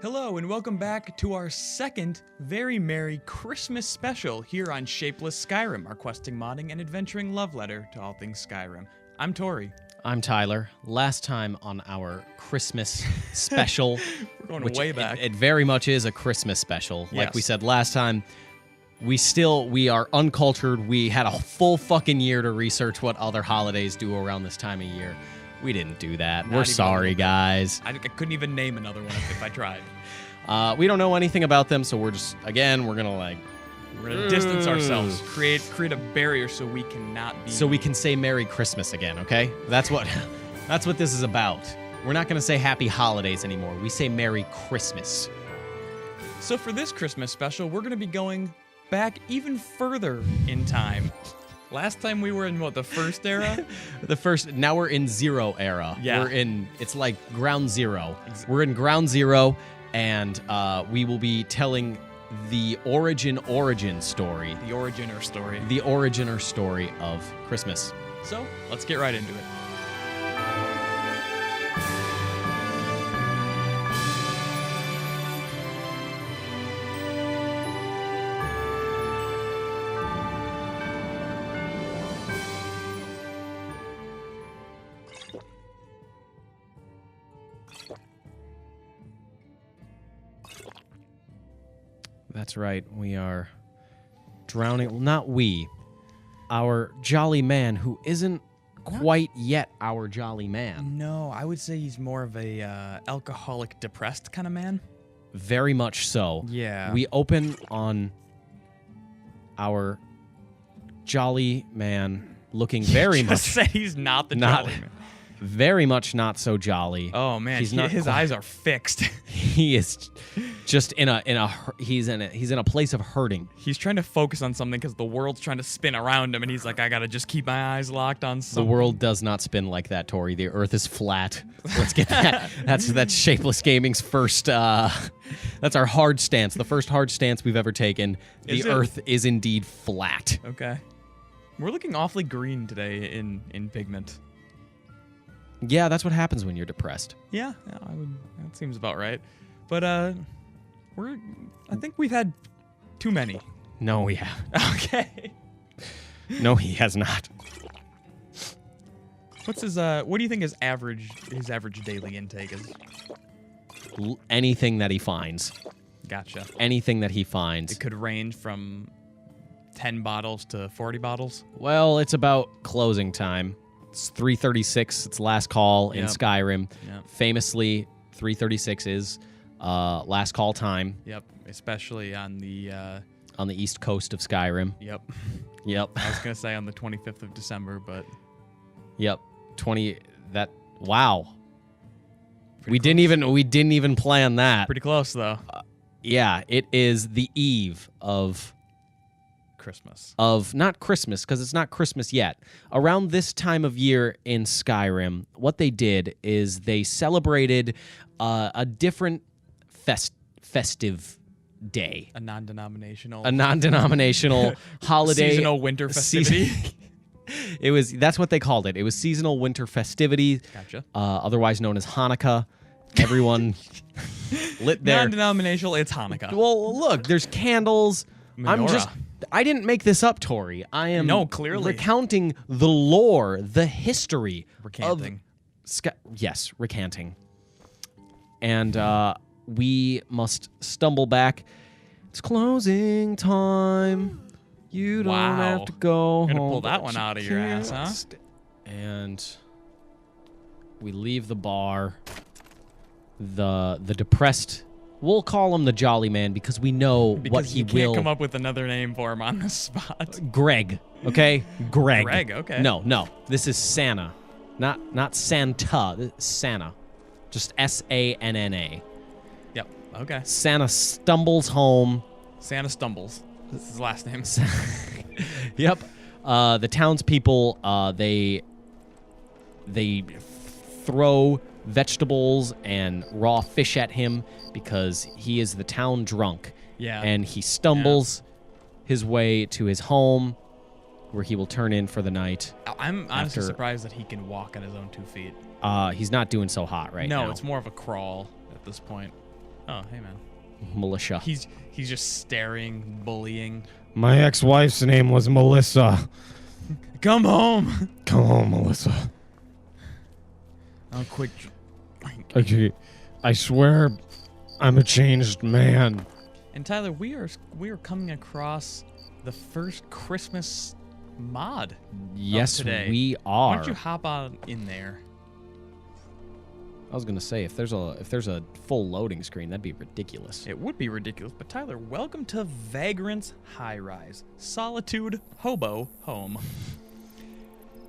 Hello and welcome back to our second very merry Christmas special here on Shapeless Skyrim, our questing, modding, and adventuring love letter to all things Skyrim. I'm Tori. I'm Tyler. Last time on our Christmas special, We're going way back. It very much is a Christmas special. Yes. Like we said last time, we are uncultured. We had a full fucking year to research what other holidays do around this time of year. We didn't do that. We're sorry, guys. I couldn't even name another one if I tried. We don't know anything about them, so we're gonna distance ourselves, create a barrier so we cannot be. So we can say Merry Christmas again, okay? That's what this is about. We're not gonna say Happy Holidays anymore. We say Merry Christmas. So for this Christmas special, we're gonna be going back even further in time. Last time we were in the first era? Now we're in Zero era. Yeah. It's like Ground Zero. We're in Ground Zero, and we will be telling the origin story. The originer story. The originer story of Christmas. So, let's get right into it. That's right. We are drowning. Well, not we. Our jolly man, who isn't quite yet our jolly man. No, I would say he's more of a alcoholic, depressed kind of man. Very much so. Yeah. We open on our jolly man looking very much. Just say he's not the jolly man. Very much not so jolly. Oh man, his eyes are fixed. He is just he's in a place of hurting. He's trying to focus on something because the world's trying to spin around him, and he's like, I gotta just keep my eyes locked on something. The world does not spin like that, Tori. The Earth is flat. Let's get that. That's Shapeless Gaming's first. That's our hard stance. The first hard stance we've ever taken. The Earth is indeed flat. Okay, we're looking awfully green today in pigment. Yeah, that's what happens when you're depressed. Yeah, that seems about right. But I think we've had too many. No, we have. Okay. No, he has not. What's his what do you think his average daily intake is? Anything that he finds. Gotcha. Anything that he finds. It could range from 10 bottles to 40 bottles. Well, it's about closing time. It's 3:36. It's last call in Skyrim. Yep. Famously, 3:36 is last call time. Yep, especially on the east coast of Skyrim. Yep. Yep. I was gonna say on the 25th of December, but. Yep. Wow. We didn't even plan that. Pretty close though. Yeah, it is the eve of Christmas. Not Christmas, because it's not Christmas yet. Around this time of year in Skyrim, what they did is they celebrated a different festive day. A non-denominational holiday. Seasonal winter festivity. That's what they called it. It was seasonal winter festivities. Gotcha. Otherwise known as Hanukkah. Everyone lit their... Non-denominational, it's Hanukkah. Well, look, there's candles. Menorah. I didn't make this up, Tori. I am clearly recounting the lore, the history. Recanting. Yes, recanting. And we must stumble back. It's closing time. You don't have to go home. You're gonna pull that one out of your ass, huh? And we leave the bar. The depressed... We'll call him the Jolly Man because we know what he will... Because you can't come up with another name for him on the spot. Greg, okay? Greg. Greg, okay. No. This is Sanna. Not Santa. This is Sanna. Just S-A-N-N-A. Yep, okay. Sanna stumbles home. Sanna stumbles. This is his last name. Yep. The townspeople, they throw vegetables and raw fish at him because he is the town drunk. Yeah. And he stumbles his way to his home where he will turn in for the night. I'm honestly surprised that he can walk on his own 2 feet. He's not doing so hot right now. No, it's more of a crawl at this point. Oh, hey, man. Militia. He's just staring, bullying. My ex-wife's name was Melissa. Come home. Come on, Melissa. I'll quit. Okay, I swear I'm a changed man. And Tyler, we are coming across the first Christmas mod. Yes, today. we Why are. don't you hop on in there? I was gonna say if there's a full loading screen, that'd be ridiculous. It would be ridiculous, but Tyler, welcome to Vagrant's Highrise. Solitude, Hobo, Home.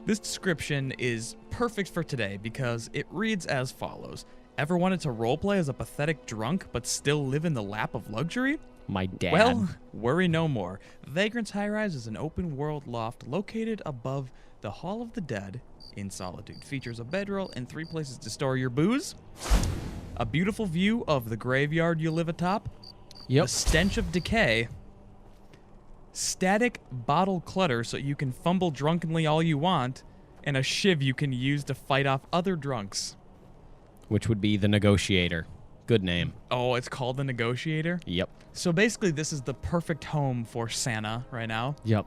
This description is perfect for today because it reads as follows. Ever wanted to roleplay as a pathetic drunk but still live in the lap of luxury? My dad. Well, worry no more. Vagrant's Highrise is an open-world loft located above the Hall of the Dead in Solitude. Features a bedroll and 3 places to store your booze, a beautiful view of the graveyard you live atop, Yep. a stench of decay, static bottle clutter so you can fumble drunkenly all you want, and a shiv you can use to fight off other drunks. Which would be the Negotiator. Good name. Oh, it's called the Negotiator? Yep. So basically this is the perfect home for Sanna right now. Yep.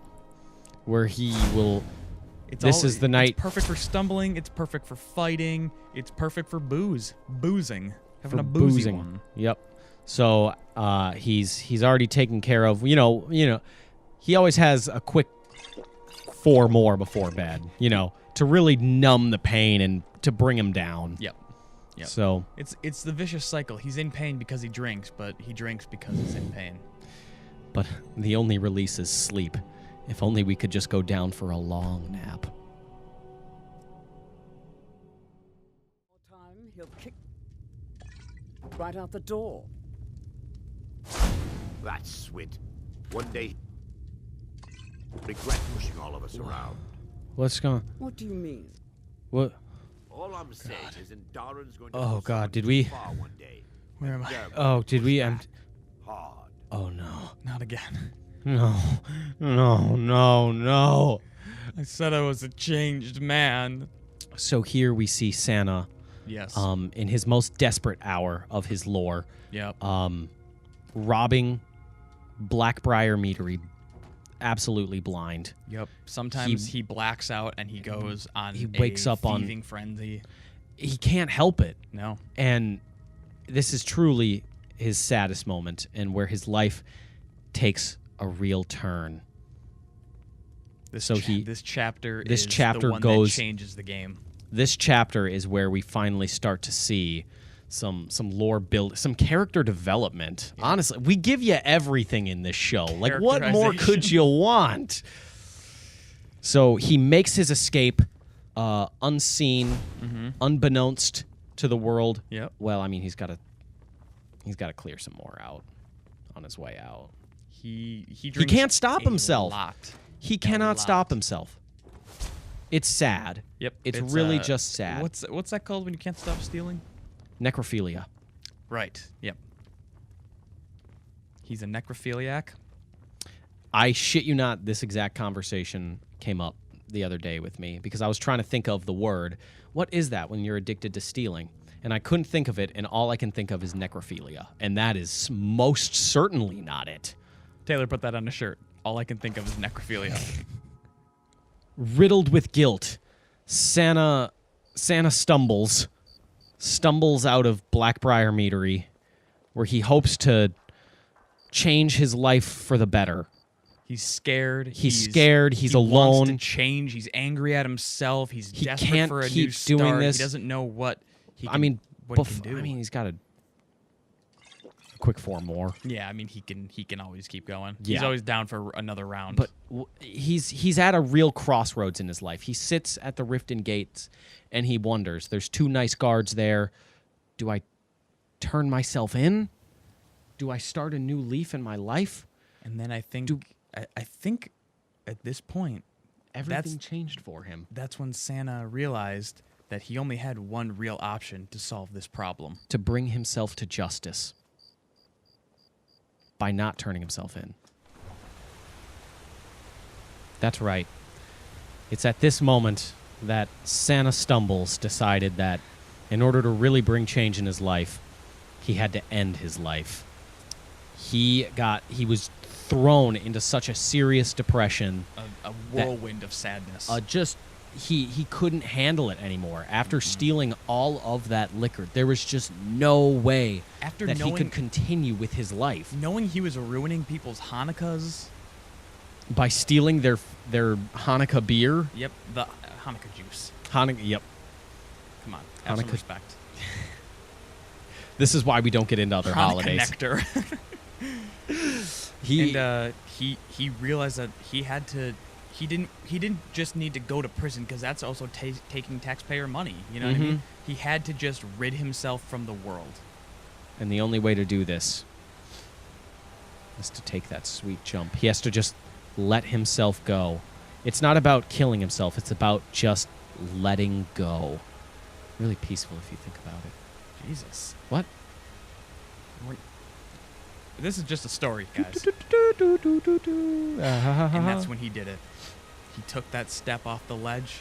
Where he will. It's This is the night. It's perfect for stumbling. It's perfect for fighting. It's perfect for boozing. Having For a boozy boozing. one. Yep. So he's already taken care of. You know. He always has a quick 4 more before bed. To really numb the pain and to bring him down. Yep. Yep. So It's the vicious cycle. He's in pain because he drinks, but he drinks because he's in pain. but the only release is sleep. If only we could just go down for a long nap. Time he'll kick right out the door. That swit. One day, regret pushing all of us around. What's going? What do you mean? What? All I'm saying is, Daren's going to Oh, go God, someone did too we- far one day. Where am I? They're Oh, did we? push back hard. Oh no. Not again. No. No. I said I was a changed man. So here we see Sanna, Yes. in his most desperate hour of his lore, Yep. robbing Blackbriar Meadery, absolutely blind. Yep. Sometimes he blacks out and he goes on He wakes up on- thieving frenzy. He can't help it. No. And this is truly his saddest moment and where his life takes a real turn. This So this chapter this is chapter the one goes- that changes the game. This chapter is where we finally start to see some lore build, some character development. Yeah. Honestly, we give you everything in this show. Like, what more could you want? So he makes his escape unseen, unbeknownst to the world. Yep. Well, I mean, he's got to clear some more out on his way out. He drinks can't stop a himself. lot. He A cannot stop lot. himself. It's sad. Yep. It's really just sad. What's that called when you can't stop stealing? Necrophilia. Right. Yep. He's a necrophiliac. I shit you not, this exact conversation came up the other day with me because I was trying to think of the word. What is that when you're addicted to stealing? And I couldn't think of it, and all I can think of is necrophilia. And that is most certainly not it. Taylor put that on a shirt. All I can think of is necrophilia. Riddled with guilt, Sanna stumbles out of Blackbriar Meadery, where he hopes to change his life for the better. He's scared. He's scared. He's he alone. Wants to change. He's angry at himself. He's He desperate can't for a keep new start. doing this. He doesn't know what he can, I mean, what he can do. I mean, he's got a quick 4 more. Yeah, I mean, he can always keep going. Yeah. He's always down for another round. But he's at a real crossroads in his life. He sits at the Riften Gates, and he wonders. There's 2 nice guards there. Do I turn myself in? Do I start a new leaf in my life? and then I think I think at this point Everything changed for him. that's when Sanna realized that he only had one real option to solve this problem. To bring himself to justice by not turning himself in. That's right. It's at this moment that Sanna Stumbles decided that in order to really bring change in his life, he had to end his life. He was thrown into such a serious depression. A whirlwind of sadness. He couldn't handle it anymore. After stealing all of that liquor, there was just no way that he could continue with his life. Knowing he was ruining people's Hanukkahs. By stealing their Hanukkah beer? Yep, the Hanukkah juice. Yep. Come on, have some Hanukkah- respect. This is why we don't get into other Hanukkah holidays. nectar. He realized that he had to. He didn't just need to go to prison, because that's also taking taxpayer money. You know what I mean? He had to just rid himself from the world. And the only way to do this is to take that sweet jump. He has to just let himself go. It's not about killing himself. It's about just letting go. Really peaceful if you think about it. Jesus. What? This is just a story, guys. And And that's when he did it. He took that step off the ledge.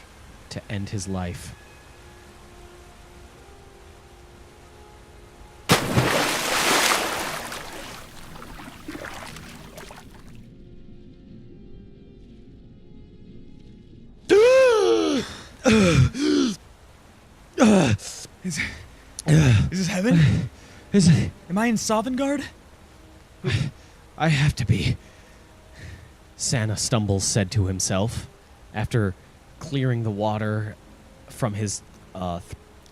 to end his life. Is this heaven? Is it? Am I in Sovngarde? I have to be. Sanna Stumbles said to himself after clearing the water from his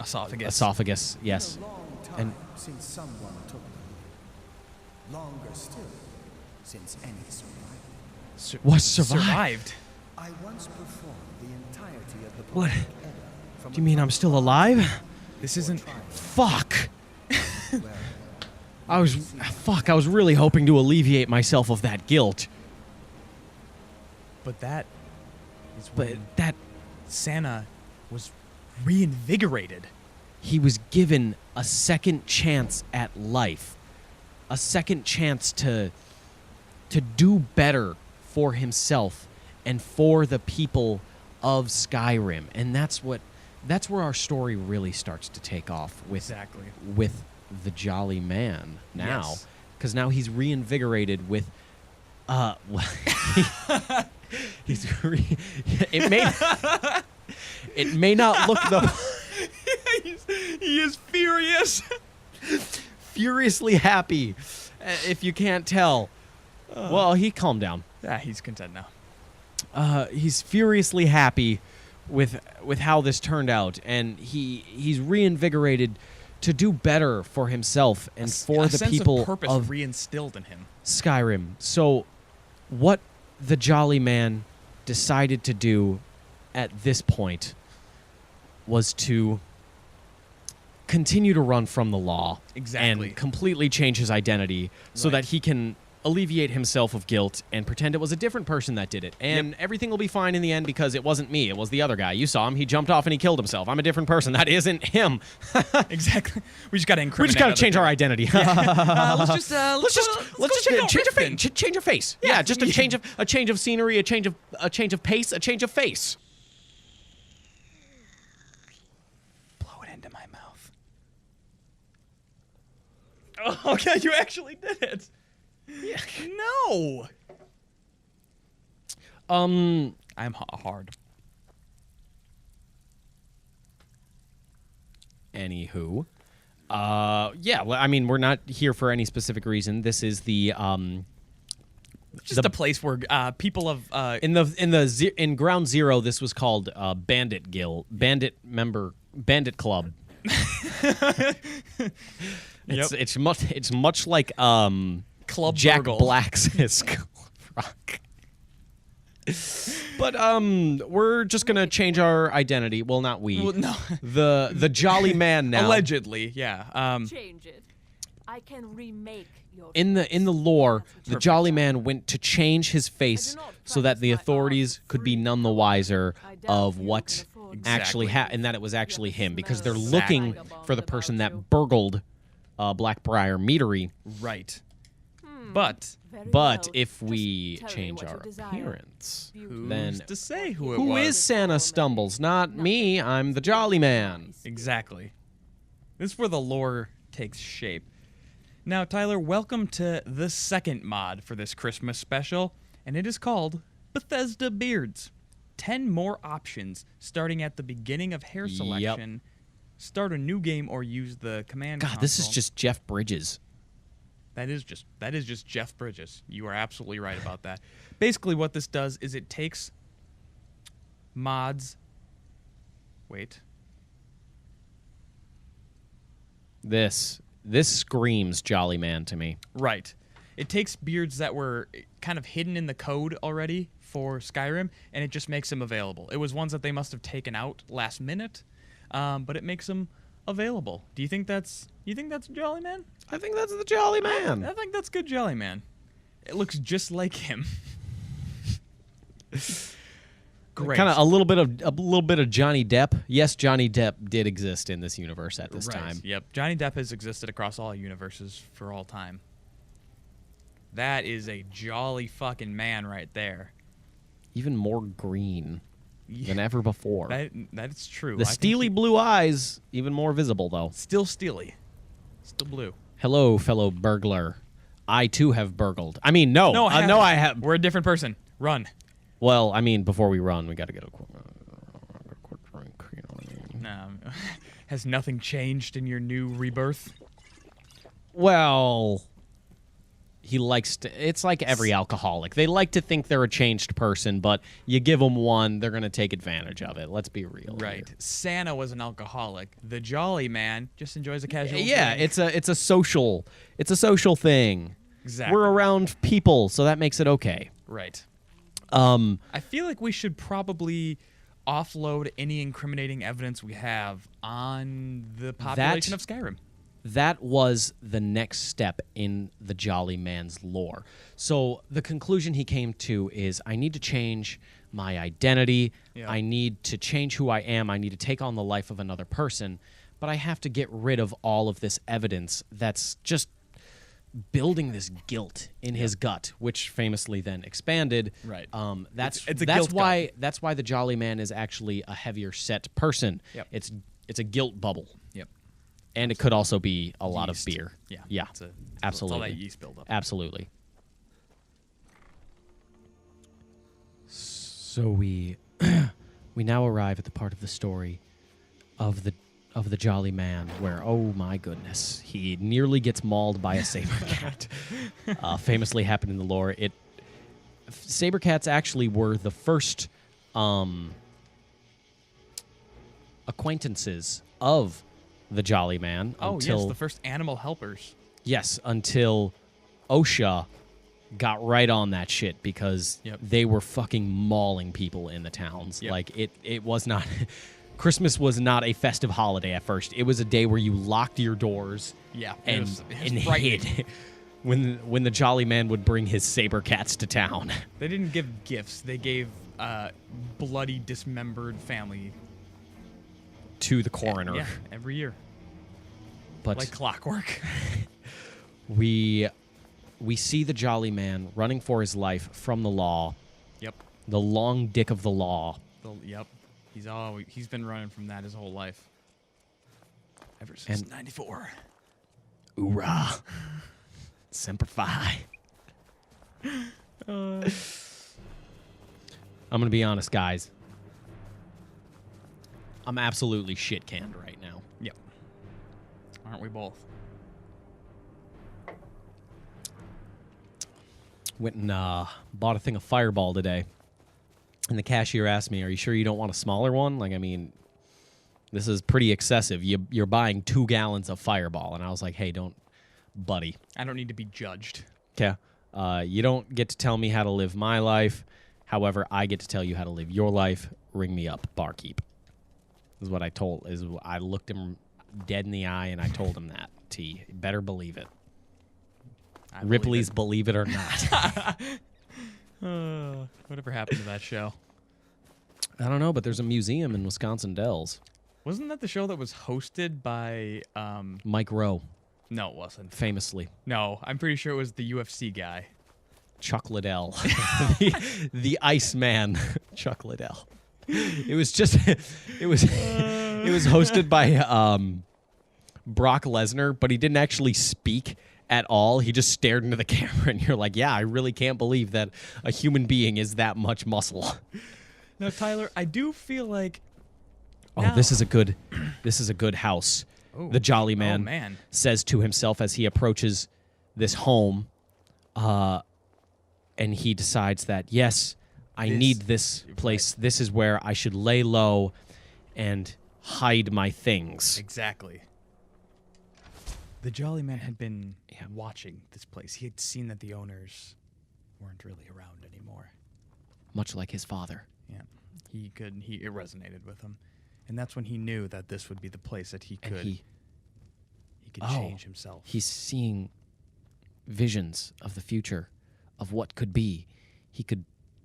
esophagus. Yes. Been a long time And- since someone took them. Longer still, since any survived. What survived? Survived. I once performed the entirety of the What? poetic Edda from Do you mean I'm still alive? This isn't. Fuck. I was really hoping to alleviate myself of that guilt. But that is But when that Sanna was reinvigorated. he was given a second chance at life. A second chance to do better for himself and for the people of Skyrim. And that's where our story really starts to take off with Exactly. with the Jolly Man now, Yes. because now he's reinvigorated with it may not look the He is furious. furiously happy, if you can't tell. Well, he calmed down. Yeah, he's content now. He's furiously happy with how this turned out, and he's reinvigorated to do better for himself and for a the sense people of purpose of reinstilled in him. Skyrim. So, what the Jolly Man decided to do at this point was to continue to run from the law. Exactly. And completely change his identity so Right. that he can alleviate himself of guilt and pretend it was a different person that did it. And everything will be fine in the end because it wasn't me. It was the other guy. You saw him. He jumped off and he killed himself. I'm a different person. That isn't him. Exactly. We just got to incriminate. We just got to other change our people. identity. Let's just change your face. Yeah, just a change of scenery, a change of pace, a change of face. Blow it into my mouth. Oh, okay, you actually did it. Yeah. No. I'm hard. Anywho, yeah. Well, I mean, we're not here for any specific reason. This is the Just a place where people of in Ground Zero. This was called Bandit Club. It's much like Club Jack Burgle. Black's Rock. But we're just gonna change our identity. Well, not we. Well, no. The Jolly Man now. Allegedly, yeah. Change it. I can remake your In the lore, the Perfect. Jolly Man went to change his face so that the authorities could be none the wiser of what actually happened, and that it was actually him, because they're looking for the person that burgled Blackbriar Meadery. Right. But But if we change our appearance, then who's to say who it who was? is Sanna Stumbles? Not me. I'm the Jolly Man. Exactly. This is where the lore takes shape. Now, Tyler, welcome to the second mod for this Christmas special, and it is called Bethesda Beards. 10 more options starting at the beginning of hair selection. Start a new game or use the command God, console. this is just Jeff Bridges. That is just Jeff Bridges. You are absolutely right about that. Basically, what this does is it takes mods. Wait. This screams Jolly Man to me. Right. It takes beards that were kind of hidden in the code already for Skyrim, and it just makes them available. It was ones that they must have taken out last minute, but it makes them available. Do you think that's Jolly Man? I think that's the Jolly Man. I think that's good Jolly Man. It looks just like him. Great. Kind of a little bit of Johnny Depp. Yes, Johnny Depp did exist in this universe at this time. Yep. Johnny Depp has existed across all universes for all time. That is a jolly fucking man right there. Even more green than ever before. That's true. The steely blue eyes, even more visible though. Still steely. Still blue. Hello, fellow burglar. I too have burgled. I mean, no, I have. We're a different person. Run. Well, I mean, before we run, we got to get a quick drink. You know what I mean? No. Has nothing changed in your new rebirth? Well, he likes to. It's like every alcoholic. They like to think they're a changed person, but you give them one, they're going to take advantage of it. Let's be real. Right. Here. Sanna was an alcoholic. The Jolly Man just enjoys a casual Yeah, drink. it's a social thing. Exactly. We're around people, so that makes it okay. Right. I feel like we should probably offload any incriminating evidence we have on the population of Skyrim. That was the next step in the Jolly Man's lore. So the conclusion he came to is, I need to change my identity. Yeah. I need to change who I am. I need to take on the life of another person. But I have to get rid of all of this evidence that's just building this guilt in his gut, which famously then expanded. Right. That's It's a guilt why gut. that's why the Jolly Man is actually a heavier set person. Yep. It's a guilt bubble. Yep. And it could also be a lot Yeast. of beer. Yeah. Yeah. It's all Absolutely. that yeast buildup. Absolutely. So we now arrive at the part of the story of the Jolly Man where, oh my goodness, he nearly gets mauled by a saber cat. Famously happened in the lore. Saber cats actually were the first acquaintances of the Jolly Man. Oh, until, yes, the first animal helpers. Yes, until OSHA got right on that shit because Yep. they were fucking mauling people in the towns. Yep. Like, it was not... Christmas was not a festive holiday at first. It was a day where you locked your doors Yeah. and, it was and frightening. hid when the Jolly Man would bring his saber cats to town. They didn't give gifts. They gave bloody, dismembered family. To the coroner. Yeah, every year. But Like clockwork. we see the Jolly Man running for his life from the law, Yep. the long dick of the law. Yep. He's been running from that his whole life. Ever since 94. Hoorah. Semper Fi. I'm going to be honest, guys. I'm absolutely shit-canned right now. Yep. Aren't we both? Went and bought a thing of Fireball today. And the cashier asked me, are you sure you don't want a smaller one? Like, I mean, this is pretty excessive. You're buying 2 gallons of Fireball. And I was like, hey, don't, buddy. I don't need to be judged. Okay. You don't get to tell me how to live my life. However, I get to tell you how to live your life. Ring me up, barkeep. Is what I looked him dead in the eye and I told him that. T. Better believe it. Ripley's Believe It or Not. Whatever happened to that show? I don't know, but there's a museum in Wisconsin Dells. Wasn't that the show that was hosted by Mike Rowe, No, it wasn't. famously. No, I'm pretty sure it was the UFC guy. Chuck Liddell. the Iceman. Chuck Liddell. It was hosted Brock Lesnar, but he didn't actually speak at all. He just stared into the camera, and you're like, yeah, I really can't believe that a human being is that much muscle. Now, Tyler, I do feel like. Oh, this is a good house. Ooh. The Jolly Man, Oh, man. says to himself as he approaches this home, and he decides that, yes, I need this place. This is where I should lay low and hide my things. Exactly. The Jolly Man had been watching this place. He had seen that the owners weren't really around anymore. Much like his father. Yeah, it resonated with him, and that's when he knew that this would be the place that he could. He could change himself. He's seeing visions of the future, of what could be. He could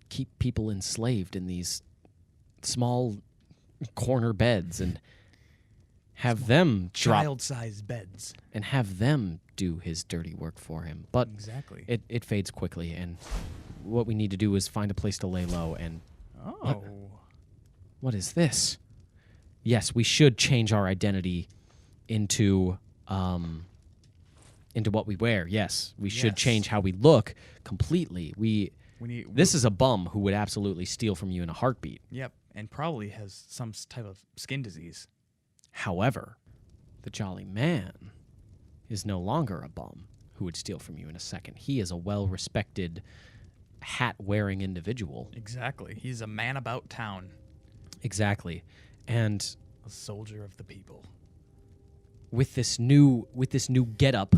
keep people enslaved in these small corner beds and have them drop Child-sized beds. and have them do his dirty work for him. But Exactly. it fades quickly, and what we need to do is find a place to lay low. And Oh. what is this? Yes, we should change our identity into what we wear. Yes, we should Yes. change how we look completely. This This is a bum who would absolutely steal from you in a heartbeat. Yep, and probably has some type of skin disease. However, the Jolly Man is no longer a bum who would steal from you in a second. He is a well-respected, hat-wearing individual. Exactly. He's a man about town, Exactly. And a soldier of the people. with this new getup,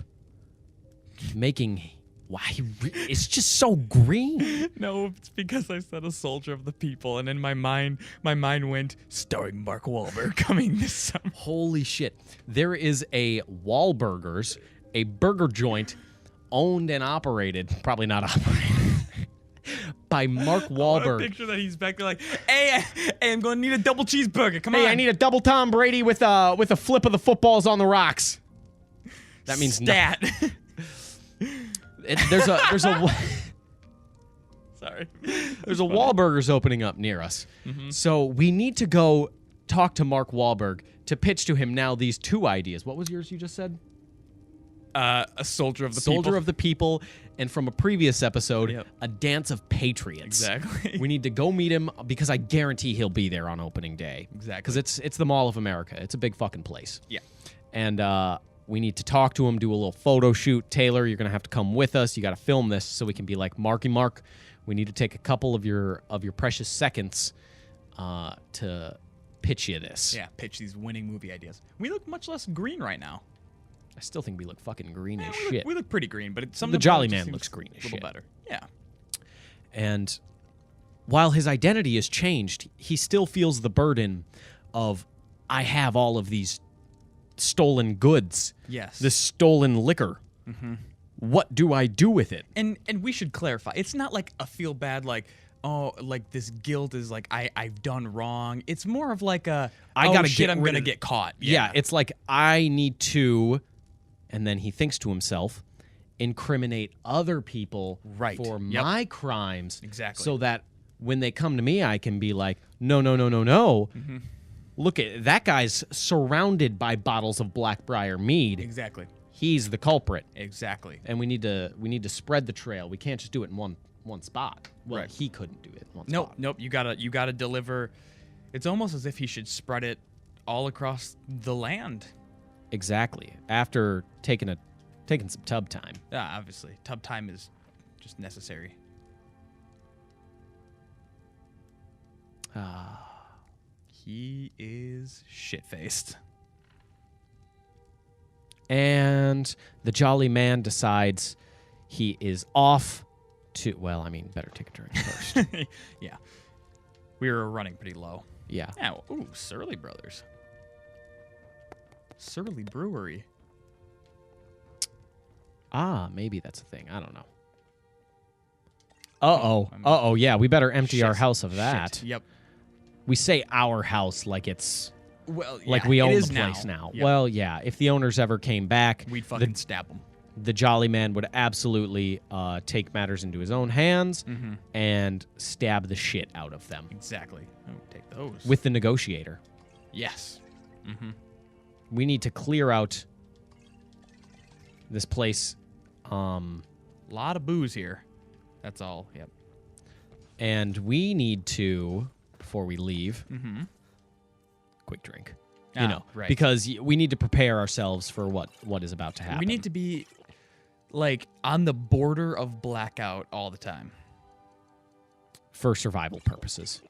it's just so green. No, it's because I said a soldier of the people, and in my mind went starring Mark Wahlberg coming this summer. Holy shit. There is a Wahlburgers, a burger joint owned and operated, probably not operated, by Mark I want Wahlberg. to picture that he's back there like, hey, I'm going to need a double cheeseburger. Come on. Hey, I need a double Tom Brady with a flip of the footballs on the rocks. That means stat. there's a Sorry. there's a Wahlburgers opening up near us. So we need to go talk to Mark Wahlberg to pitch to him now these two ideas. What was yours you just said? A soldier of the people. Soldier of the People, and from a previous episode, Yep. a Dance of Patriots. Exactly. We need to go meet him because I guarantee he'll be there on opening day. Exactly. Because it's the Mall of America. It's a big fucking place. Yeah. And we need to talk to him, do a little photo shoot. Taylor, you're gonna have to come with us. You got to film this so we can be like, Marky Mark, we need to take a couple of your precious seconds to pitch you this. Yeah, pitch these winning movie ideas. We look much less green right now. I still think we look fucking green as we shit. look pretty green, but some The of Jolly just Man seems looks green as a little shit. better. Yeah. And while his identity is changed, he still feels the burden of, I have all of these stolen goods. Yes. This stolen liquor. What do I do with it? And we should clarify. It's not like a feel bad like, oh, like this guilt is like I've done wrong. It's more of like a I oh, gotta shit, get I'm rid gonna of- get caught. Yeah, it's like I need to, and then he thinks to himself, incriminate other people Right. for Yep. my crimes. Exactly. So that when they come to me, I can be like, no, no, no, no, no. Look at that guy's surrounded by bottles of Blackbriar mead. Exactly. He's the culprit, Exactly. and we need to spread the trail. We can't just do it in one spot. Well, Right. he couldn't do it in one Nope, spot. nope. You gotta deliver. It's almost as if he should spread it all across the land. Exactly. After taking some tub time. Yeah, obviously. Tub time is just necessary. He is shit-faced. And the Jolly Man decides he is off to, well, I mean, better take a drink first. Yeah. We were running pretty low. Yeah. Yeah. Ooh, Surly Brothers. Surly Brewery. Maybe that's a thing. I don't know. Uh-oh. Yeah, we better empty our Shit. house of that. Shit. Yep. We say our house like it's, Well, like yeah, we it own is the place now. Yep. Well, yeah, if the owners ever came back, We'd fucking stab them. the Jolly Man would absolutely take matters into his own hands and stab the shit out of them Exactly. Oh, take those. with the negotiator. Yes. Mm-hmm. we need to clear out this place. Lot of booze here. That's all. Yep. And we need to, before we leave, quick drink. You Ah, know, right. because we need to prepare ourselves for what is about to happen. We need to be like on the border of blackout all the time. for survival purposes.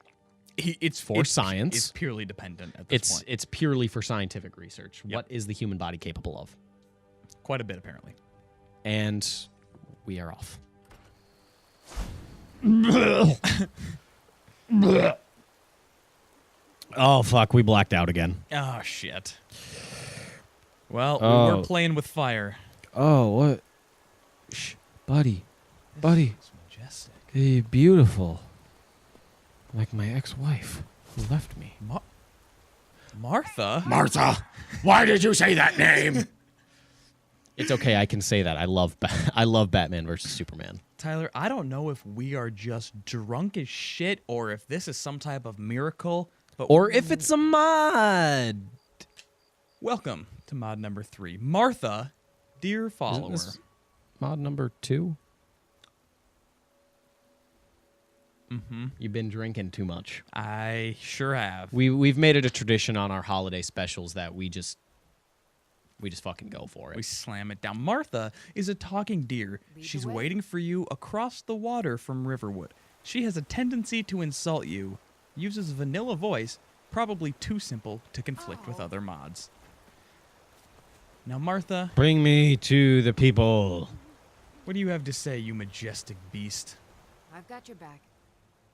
It's For science. It's purely dependent at this point. It's purely for scientific research. Yep. What is the human body capable of? Quite a bit, apparently. And we are off. Oh, fuck. We blacked out again. Oh, shit. Well, Oh. we're playing with fire. Oh, what? Shh, buddy. Buddy. It's majestic. Hey, beautiful. Like my ex-wife who left me. Martha? Martha, why did you say that name? It's okay. I can say that. I love Batman versus Superman. Tyler, I don't know if we are just drunk as shit or if this is some type of miracle, but Or if it's a mod. welcome to mod number 3. Martha, dear follower. this mod number 2? Mm-hmm. You've been drinking too much. I sure have. We've made it a tradition on our holiday specials that we just fucking go for it. We slam it down. Martha is a talking deer. Lead the She's way. waiting for you across the water from Riverwood. She has a tendency to insult you, uses vanilla voice, probably too simple to conflict with other mods. Now, Martha, Bring me to the people. what do you have to say, you majestic beast? I've got your back.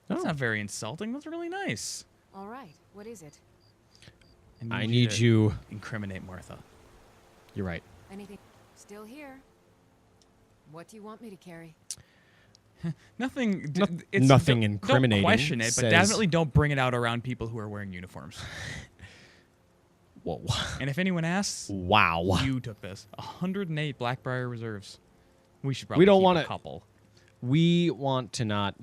That's not very insulting. That's really nice. All right. What is it? I need to you. incriminate Martha. You're right. Anything? Still here. What do you want me to carry? Nothing. Nothing don't incriminating, question it, but says- definitely don't bring it out around people who are wearing uniforms. Whoa. And if anyone asks, Wow. you took this. 108 Blackbriar reserves. We should probably don't keep wanna- a couple. We want to not,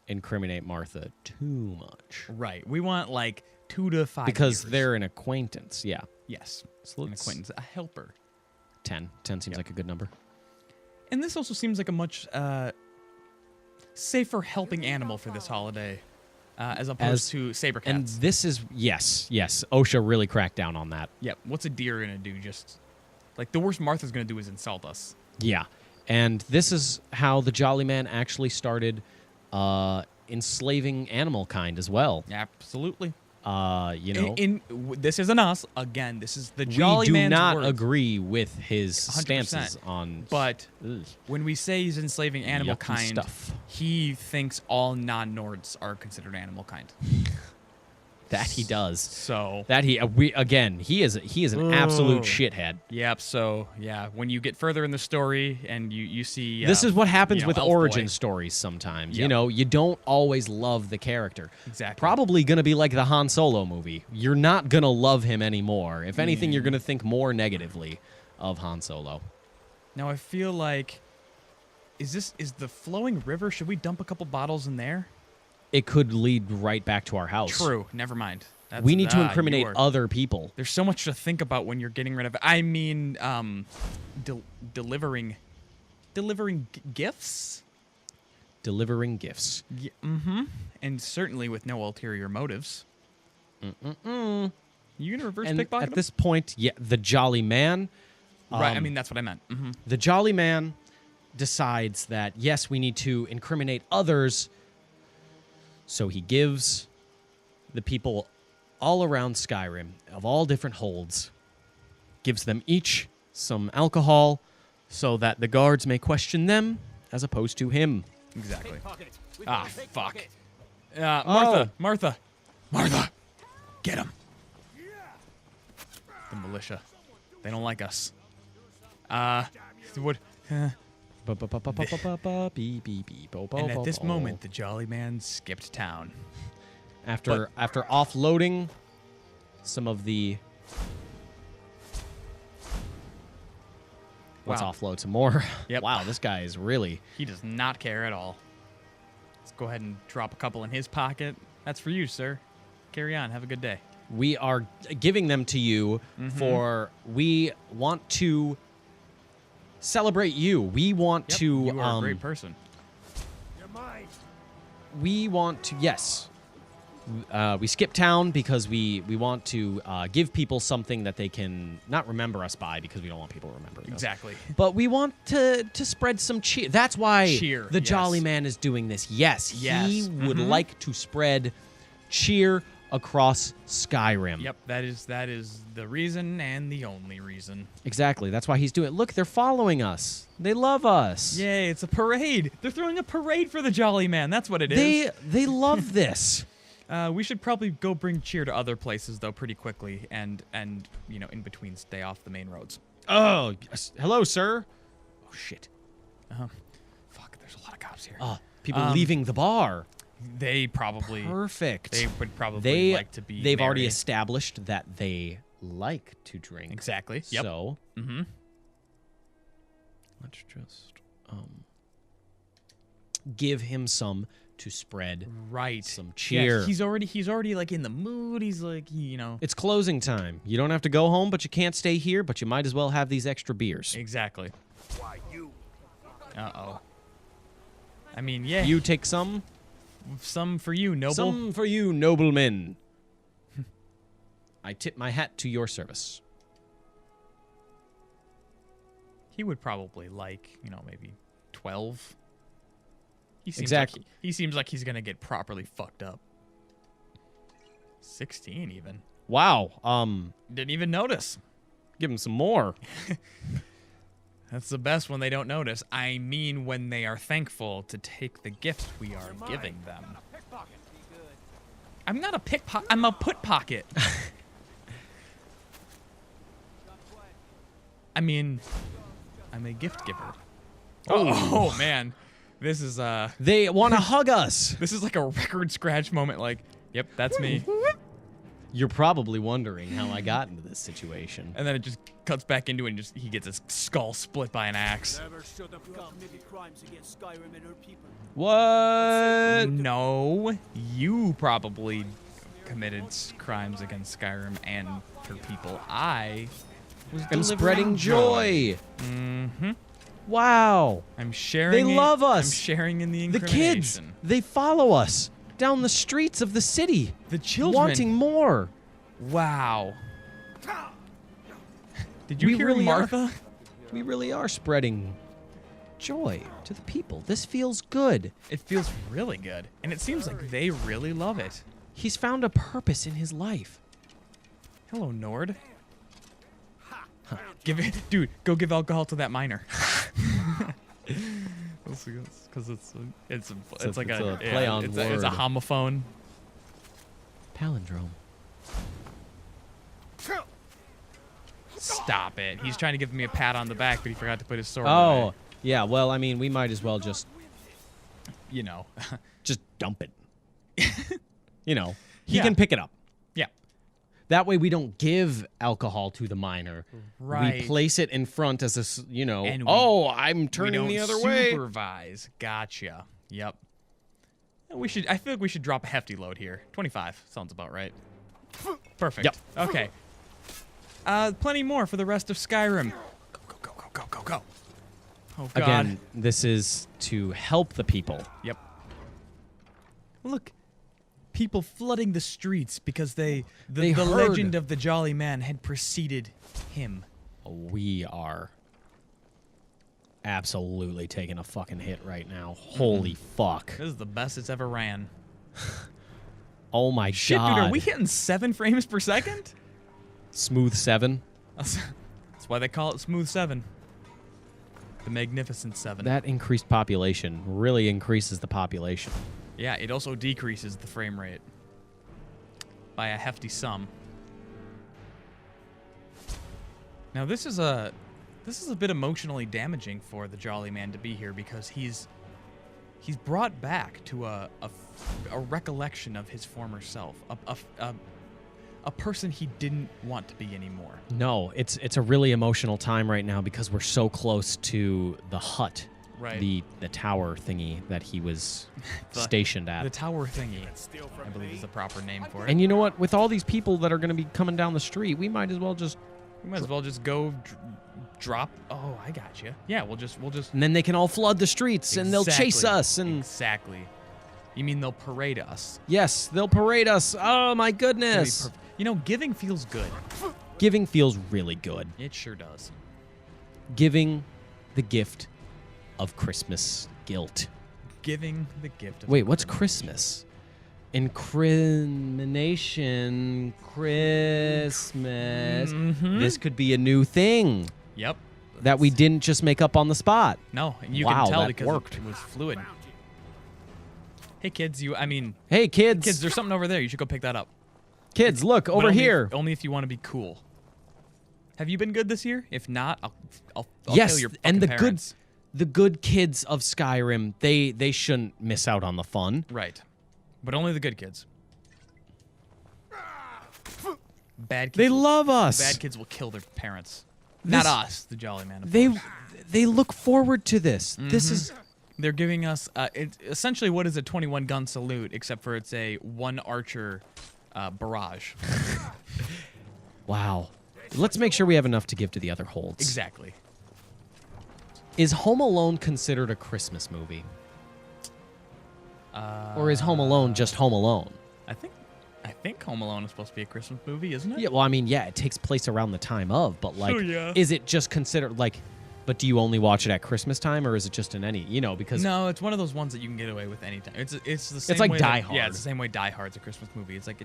incriminate Martha too much. Right. We want like 2 to 5 Because years. they're an acquaintance. Yeah. yes, So an let's- acquaintance, a helper. 10. 10 seems like a good number. And this also seems like a much safer helping animal for this holiday, as opposed to saber cats. And this is, yes. OSHA really cracked down on that. Yep. What's a deer gonna do? Just like the worst Martha's gonna do is insult us. Yeah. And this is how the Jolly Man actually started enslaving animal kind as well. Absolutely. This This isn't us. Again, this is the Jolly we do Man's not words. agree with his 100%. stances on. But Ugh. when we say he's enslaving animal Yucky kind, stuff. he thinks all non-Nords are considered animal kind. That he does. So, That he he is an absolute shithead. yep. So, yeah, when you get further in the story and you see This is what happens with Elf origin Boy. stories sometimes. Yep. You don't always love the character. Exactly. Probably going to be like the Han Solo movie. You're not going to love him anymore. If anything, you're going to think more negatively of Han Solo. Now I feel like, is the flowing river? Should we dump a couple bottles in there? It could lead right back to our house. True. Never mind. We need to you incriminate are- other people. There's so much to think about when you're getting rid of it. I mean, delivering gifts. Delivering gifts. And certainly with no ulterior motives. You gonna reverse And pickpocket at him? this point, yeah, the Jolly Man. Right. I mean, that's what I meant. The Jolly Man decides that, yes, we need to incriminate others. So he gives the people all around Skyrim, of all different holds, gives them each some alcohol so that the guards may question them as opposed to him. Exactly. Ah, fuck. Martha, get him. The militia. They don't like us. What? And at this moment, the Jolly Man skipped town. After offloading some of the... Let's Wow. offload some more. Yep. Wow, this guy is really... He does not care at all. Let's go ahead and drop a couple in his pocket. That's for you, sir. Carry on. Have a good day. We are giving them to you for we want to celebrate you. We want to You are a great person. we want to we skip town because we want to give people something that they can not remember us by, because we don't want people remembering us. Exactly. But we want to spread some cheer. That's why Cheer, the yes. Jolly Man is doing this. Yes, he Yes. would like to spread cheer across Skyrim. Yep, that is the reason and the only reason. Exactly. That's why he's doing it. Look, they're following us. They love us. Yay, it's a parade. They're throwing a parade for the Jolly Man. That's what it is. They love this. We should probably go bring cheer to other places though pretty quickly, and in between stay off the main roads. Oh, hello, sir. Oh shit. Fuck, there's a lot of cops here. People leaving the bar. They probably Perfect. They would probably like to be They've already merry. established that they like to drink. Exactly. Yep. So, Mm-hmm. let's just give him some to spread Right. some cheer. Yeah, he's already like in the mood. He's like, It's closing time. You don't have to go home, but you can't stay here, but you might as well have these extra beers. Exactly. Why, you? Uh-oh. I mean, yeah. You take some. Some for you, noble. Some for you, noblemen. I tip my hat to your service. He would probably like, maybe 12. He seems Exactly. he seems like he's going to get properly fucked up. 16 even. Wow. Didn't even notice. Give him some more. That's the best when they don't notice. I mean when they are thankful to take the gifts we are giving them. I'm not a pickpocket. I'm a put pocket. I mean, I'm a gift giver. Oh man. This is They want to hug us. this is like a record scratch moment, like, yep, that's me. You're probably wondering how I got into this situation. And then it just cuts back into it and he gets his skull split by an axe. What? No, you probably committed crimes against Skyrim and her people. I was And delivering spreading joy. Mm-hmm. Wow. I'm sharing. They love us. I'm sharing in the The kids, incrimination. they follow us down the streets of the city. The children. Wanting more. Wow. Did you We hear really Martha? We really are spreading joy to the people. This feels good. It feels really good, and it seems like they really love it. He's found a purpose in his life. Hello, Nord. Give it, dude. Go give alcohol to that miner. Because it's like a a play on it's a word. homophone. Palindrome. Stop it. He's trying to give me a pat on the back, but he forgot to put his sword Oh, away. yeah. Well, I mean, we might as well just just dump it. He Yeah. can pick it up. Yeah. That way we don't give alcohol to the miner. Right. We place it in front as And I'm we turning don't the other way. supervise. Gotcha. Yep. I feel like we should drop a hefty load here. 25 sounds about right. Perfect. Yep. Okay. Plenty more for the rest of Skyrim. Go. Oh God. Again, this is to help the people. Yep. Look, people flooding the streets because the They heard. legend of the Jolly Man had preceded him. We are absolutely taking a fucking hit right now. Holy fuck. This is the best it's ever ran. Oh my Shit, god. dude, are we hitting 7 frames per second? Smooth 7? That's why they call it Smooth 7. The Magnificent 7. That increased population really increases the population. Yeah, it also decreases the frame rate by a hefty sum. Now this is a bit emotionally damaging for the Jolly Man to be here because he's brought back to a recollection of his former self, a person he didn't want to be anymore. No, it's a really emotional time right now because we're so close to the hut Right. The tower thingy that he was The- stationed at. The tower thingy, I believe, is the proper name for it. And you know what? With all these people that are going to be coming down the street, we might as well just... We might as well just go drop. Oh, I got you. Yeah, we'll just. And then they can all flood the streets, and they'll chase Exactly. us, and... Exactly. You mean they'll parade us? Yes, they'll parade us. Oh, my It'll be goodness. You know, giving feels good. Giving feels really good. It sure does. Giving the gift of Christmas guilt. Giving the gift of Wait, what's Christmas? Incrimination Christmas. Mhm. This could be a new thing Yep. that we didn't just make up on the spot. No, and you Wow, can tell that because worked. it was fluid. Hey kids, Hey, kids. kids, there's something over there. You should go pick that up. Kids, look, But over only here. only if you want to be cool. Have you been good this year? If not, I'll Yes, kill your and fucking parents. the good kids of Skyrim, they shouldn't miss out on the fun. Right. But only the good kids. Bad kids. They love us. Bad kids will kill their parents. This- Not us, the Jolly Man. Of They course. they look forward to this. This is They're giving us it's essentially what is a 21 gun salute, except for it's a one archer barrage. wow. Let's make sure we have enough to give to the other holds. Exactly. Is Home Alone considered a Christmas movie? Or is Home Alone just Home Alone? I think Home Alone is supposed to be a Christmas movie, isn't it? Yeah, well, I mean, yeah, it takes place around the time of, but like, yeah. is it just considered like, but do you only watch it at Christmas time, or is it just in any, because No, it's one of those ones that you can get away with anytime. It's the same. like way Die that- Yeah, Hard. it's the same way Die Hard's a Christmas movie. It's like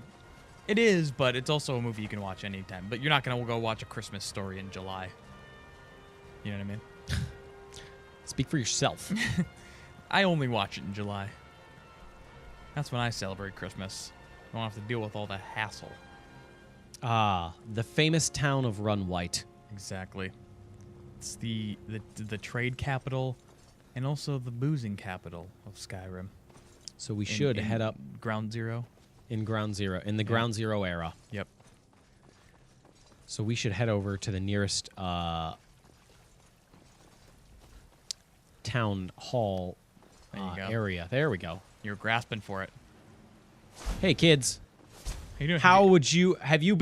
it is, but it's also a movie you can watch anytime. But you're not gonna go watch A Christmas Story in July. You know what I mean? speak for yourself. I only watch it in July. That's when I celebrate Christmas. I don't have to deal with all the hassle. The famous town of Run White. Exactly. It's the trade capital, and also the boozing capital of Skyrim. So we should head up Ground Zero. in Ground Zero, in the Ground Zero era. Yep. So we should head over to the nearest town hall There you go. area. There we go. You're grasping for it. Hey kids, How you doing? how would you have you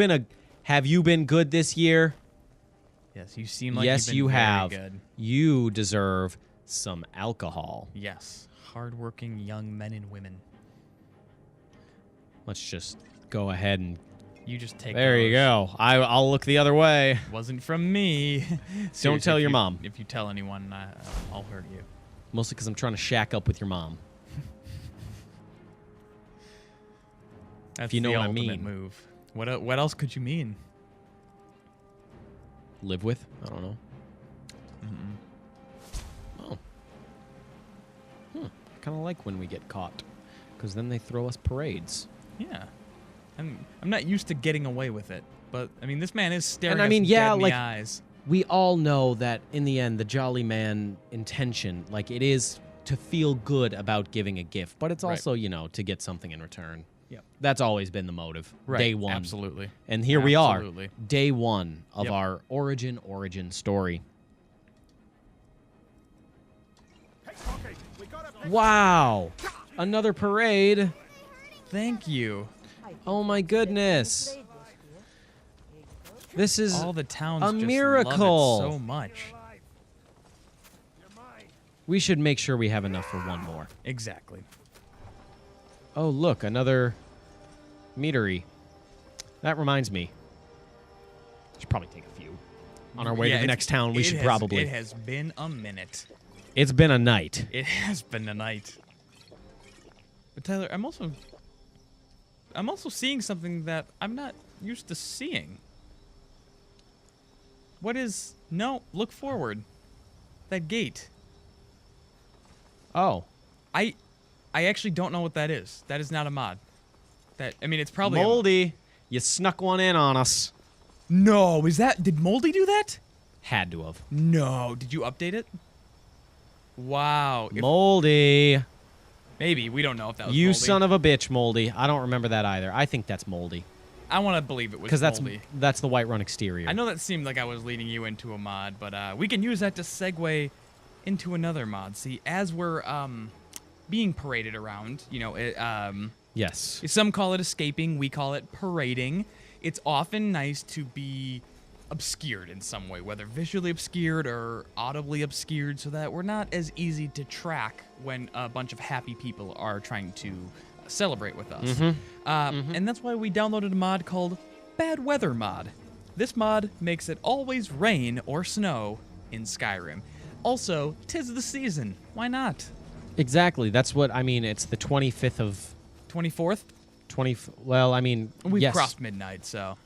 been good this year? Yes, you seem like Yes, you've been you very have. good. You deserve some alcohol. Yes, hardworking young men and women. Let's just go ahead and You just take. there you those. go. I'll look the other way. Wasn't from me. Don't Seriously, tell if your you- mom. If you tell anyone, I'll hurt you. Mostly because I'm trying to shack up with your mom. That's you know the what I ultimate mean. move. What else could you mean? Live with? I don't know. Oh. Kind of like when we get caught, because then they throw us parades. Yeah, I'm not used to getting away with it, but I mean this man is staring And I us mean, yeah, dead in like- the eyes. We all know that in the end, the Jolly Man intention, like it is to feel good about giving a gift, but it's Right. also, to get something in return. Yep. That's always been the motive. Right. Day one. Absolutely. And here we are. Absolutely. Day one of Yep. our origin story. Wow. Another parade. Thank you. Oh my goodness. This is All the towns a just miracle. love it so much. We should make sure we have enough for one more. Exactly. Oh, look, another meadery. That reminds me. Should probably take a few. On our way to Yeah, the it's- next town, we it should has- probably. It has been a minute. It's been a night. It has been a night. But Tyler, I'm also seeing something that I'm not used to seeing. What is... No, look forward. That gate. Oh. I actually don't know what that is. That is not a mod. It's probably... Moldy. You snuck one in on us. No, is that... Did Moldy do that? Had to have. No. Did you update it? Wow. Moldy. Maybe. We don't know if that was You Moldy. son of a bitch, Moldy. I don't remember that either. I think that's Moldy. I want to believe it was Because Moldy. that's the Whiterun exterior. I know that seemed like I was leading you into a mod, but we can use that to segue into another mod. See, as we're being paraded around, Yes. some call it escaping, we call it parading. It's often nice to be obscured in some way, whether visually obscured or audibly obscured, so that we're not as easy to track when a bunch of happy people are trying to celebrate with us. And that's why we downloaded a mod called Bad Weather Mod. This mod makes it always rain or snow in Skyrim. Also, 'tis the season. Why not? Exactly. That's what I mean. It's the 25th of 24th? Well, I mean, We've yes. crossed midnight, so.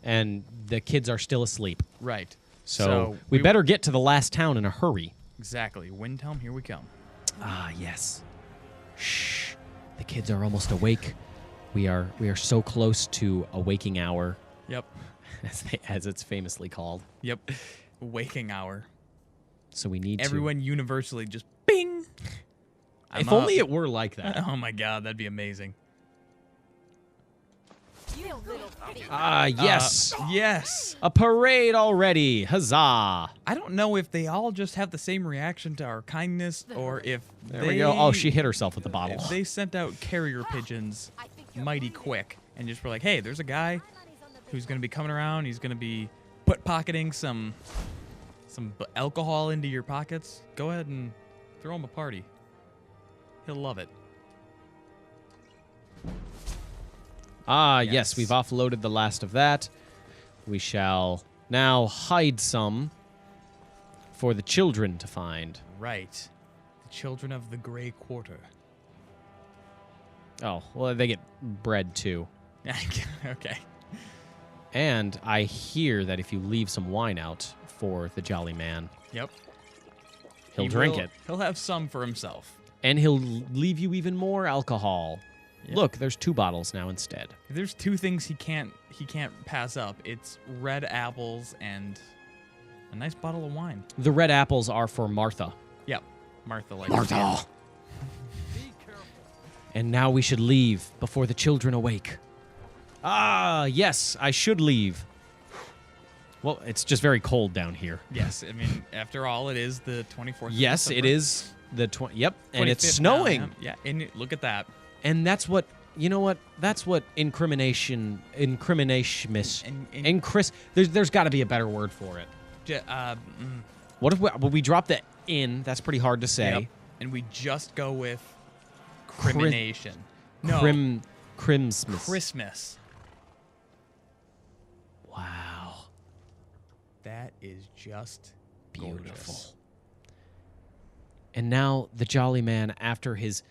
And the kids are still asleep. Right. So we better get to the last town in a hurry. Exactly. Windhelm, here we come. Ah, yes. Shh. The kids are almost awake. We are so close to a waking hour, Yep. as it's famously called. Yep. Waking hour. So we need Everyone universally just bing. to. If only it were like that. Oh my god, that'd be amazing. Ah, yes. Yes. A parade already. Huzzah. I don't know if they all just have the same reaction to our kindness or if There we go. Oh, she hit herself with the bottle. If they sent out carrier pigeons mighty quick and just were like, hey, there's a guy who's going to be coming around. He's going to be pocketing some alcohol into your pockets. Go ahead and throw him a party. He'll love it. Ah, Yes. yes, we've offloaded the last of that. We shall now hide some for the children to find. Right. The children of the Grey Quarter. Oh, well, they get bread too. Okay. And I hear that if you leave some wine out for the jolly man, Yep. he'll He drink will- it. He'll have some for himself. And he'll leave you even more alcohol. Yep. Look, there's 2 bottles now instead. If there's 2 things he can't pass up, it's red apples and a nice bottle of wine. The red apples are for Martha. Yep. Martha likes Martha! And now we should leave before the children awake. Ah, yes, I should leave. Well, it's just very cold down here. Yes, I mean, after all, it is the 24th. of Yes, it December. is the 20. Yep, and it's 25th now, snowing. Yeah, and look at that. And that's what, you know what? That's what incrimination. And- There's got to be a better word for it. What if we drop the in? That's pretty hard to say. Yep. And we just go with crimination. No, Crimsmas. Christmas. Wow. That is just Beautiful. gorgeous. And now the jolly man, after his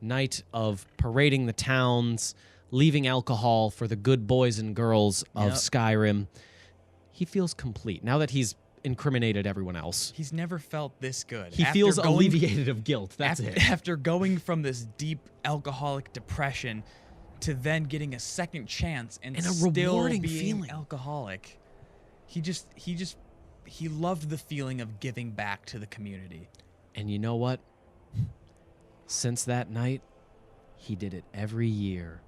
night of parading the towns, leaving alcohol for the good boys and girls of Yep. Skyrim, he feels complete. Now that he's incriminated everyone else, He's never felt this good. he After feels going- alleviated of guilt. That's after, it. After going from this deep alcoholic depression to then getting a second chance and And a still rewarding being feeling. alcoholic, he loved the feeling of giving back to the community. And you know what? Since that night, he did it every year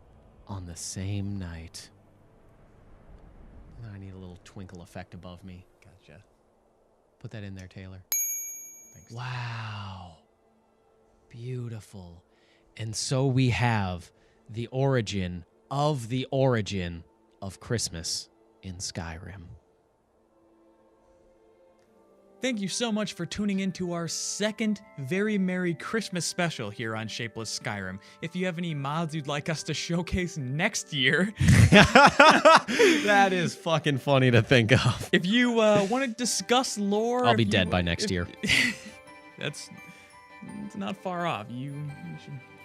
on the same night. I need a little twinkle effect above me. Gotcha. Put that in there, Taylor. Thanks. Wow. Beautiful. And so we have the origin of Christmas in Skyrim. Thank you so much for tuning in to our second Very Merry Christmas special here on Shapeless Skyrim. If you have any mods you'd like us to showcase next year, That is fucking funny to think of. if you want to discuss lore, I'll be if dead you- by next if- year. It's not far off. You're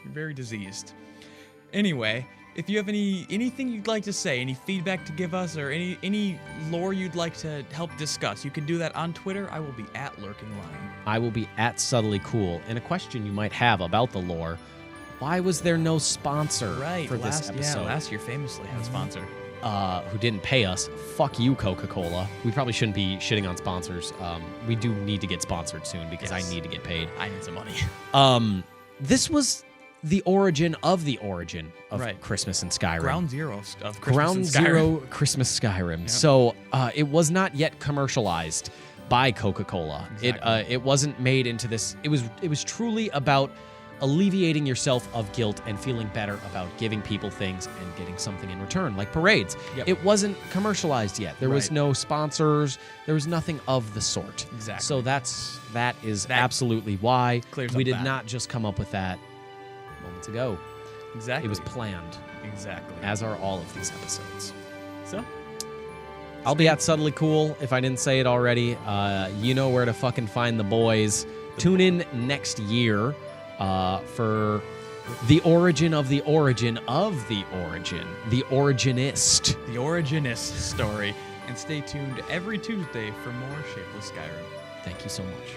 very diseased. Anyway, if you have anything you'd like to say, any feedback to give us, or any lore you'd like to help discuss, you can do that on Twitter. I will be at Lurking Lion. I will be at Subtly Cool. And a question you might have about the lore: why was there no sponsor for this episode? last year famously had a sponsor. Who didn't pay us? Fuck you, Coca-Cola. We probably shouldn't be shitting on sponsors. We do need to get sponsored soon because Yes. I need to get paid. I need some money. This was the origin of Right. Christmas in Skyrim. Ground zero of Christmas Ground in Skyrim. Zero Christmas Skyrim. Yep. So it was not yet commercialized, by Coca-Cola. Exactly. It wasn't made into this. It was truly about alleviating yourself of guilt and feeling better about giving people things and getting something in return, like parades. Yep. It wasn't commercialized yet. There was Right. no sponsors. There was nothing of the sort. Exactly. So that is absolutely why clears we up did that. not just come up with that moments ago. Exactly. It was planned, exactly. as are all of these episodes. So, I'll be at Subtly Cool if I didn't say it already. You know where to fucking find the boys. Tune in next year for the origin of the origin of the origin, the originist. the Originist story. And stay tuned every Tuesday for more Shapeless Skyrim. Thank you so much.